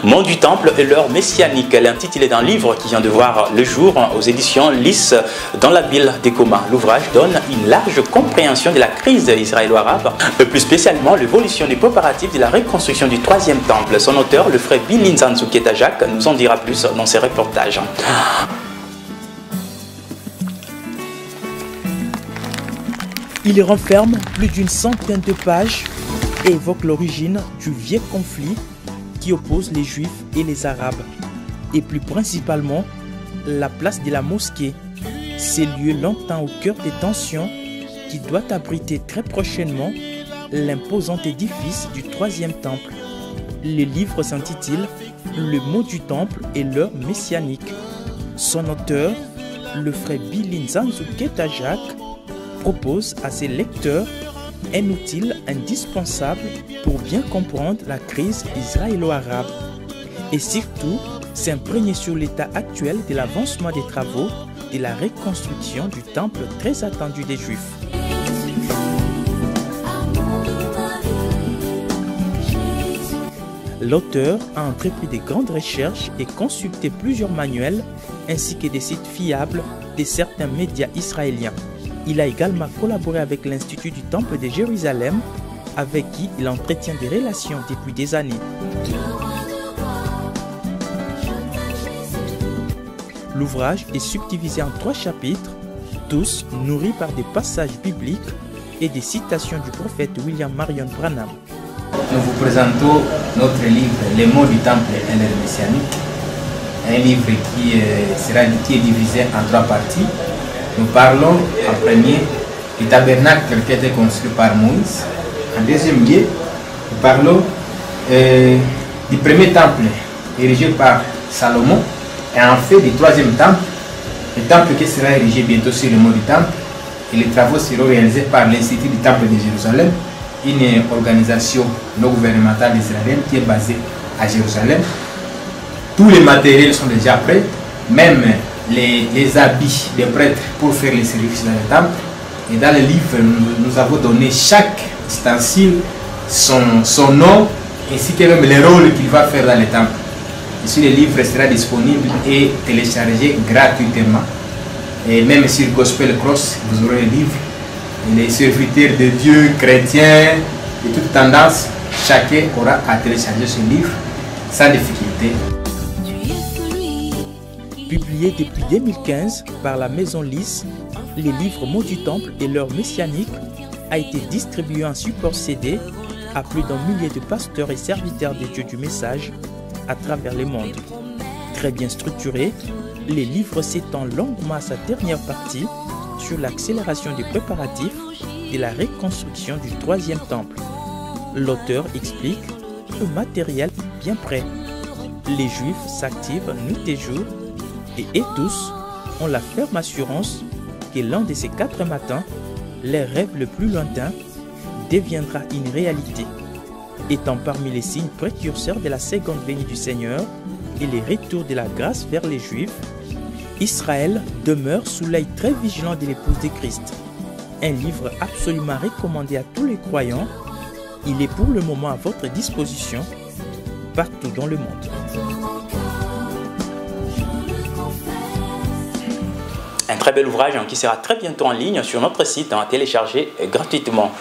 Mont du Temple et l'heure messianique. Elle est intitulée d'un livre qui vient de voir le jour aux éditions Lys dans la ville des Communs. L'ouvrage donne une large compréhension de la crise israélo-arabe, plus spécialement l'évolution des préparatifs de la reconstruction du troisième temple. Son auteur, le frère Billy Nzanzu-Ketajak, nous en dira plus dans ses reportages. Il renferme plus d'une centaine de pages et évoque l'origine du vieux conflit qui oppose les Juifs et les Arabes, et plus principalement la place de la mosquée, ces lieux longtemps au cœur des tensions qui doit abriter très prochainement l'imposant édifice du troisième temple. Le livre s'intitule « Le mot du temple et l'heure messianique ». Son auteur, le frère Billy Nzanzu-Ketajak, propose à ses lecteurs un outil indispensable pour bien comprendre la crise israélo-arabe et surtout s'imprégner sur l'état actuel de l'avancement des travaux de la reconstruction du temple très attendu des Juifs. L'auteur a entrepris de grandes recherches et consulté plusieurs manuels ainsi que des sites fiables de certains médias israéliens. Il a également collaboré avec l'Institut du Temple de Jérusalem, avec qui il entretient des relations depuis des années. L'ouvrage est subdivisé en 3 chapitres, tous nourris par des passages bibliques et des citations du prophète William Marion Branham. Nous vous présentons notre livre « Les mots du temple et l'ère messianique », un livre qui est divisé en 3 parties. Nous parlons en premier du tabernacle qui a été construit par Moïse. En deuxième lieu, nous parlons du premier temple érigé par Salomon. Et en fait, du troisième temple, le temple qui sera érigé bientôt sur le mont du temple. Et les travaux seront réalisés par l'Institut du Temple de Jérusalem, une organisation non gouvernementale israélienne qui est basée à Jérusalem. Tous les matériels sont déjà prêts, même les habits des prêtres pour faire les services dans le temple. Et dans le livre, nous avons donné chaque ustensile son nom, ainsi que même le rôle qu'il va faire dans le temple. Ici, le livre sera disponible et téléchargé gratuitement. Et même sur Gospel Cross, vous aurez le livre. Et les serviteurs de Dieu, chrétiens, de toute tendance, chacun aura à télécharger ce livre sans difficulté. Publié depuis 2015 par la maison Lys, les livres Mots du Temple et l'heure messianique a été distribué en support CD à plus d'un millier de pasteurs et serviteurs de Dieu du message à travers le monde. Très bien structuré, les livres s'étendent longuement à sa dernière partie sur l'accélération des préparatifs de la reconstruction du troisième temple. L'auteur explique le matériel bien prêt. Les Juifs s'activent nuit et jour et tous ont la ferme assurance que l'un de ces 4 matins, leur rêve le plus lointain deviendra une réalité, étant parmi les signes précurseurs de la seconde venue du Seigneur et les retours de la grâce vers les Juifs. Israël demeure sous l'œil très vigilant de l'épouse de Christ. Un livre absolument recommandé à tous les croyants. Il est pour le moment à votre disposition partout dans le monde. Un très bel ouvrage qui sera très bientôt en ligne sur notre site à télécharger gratuitement.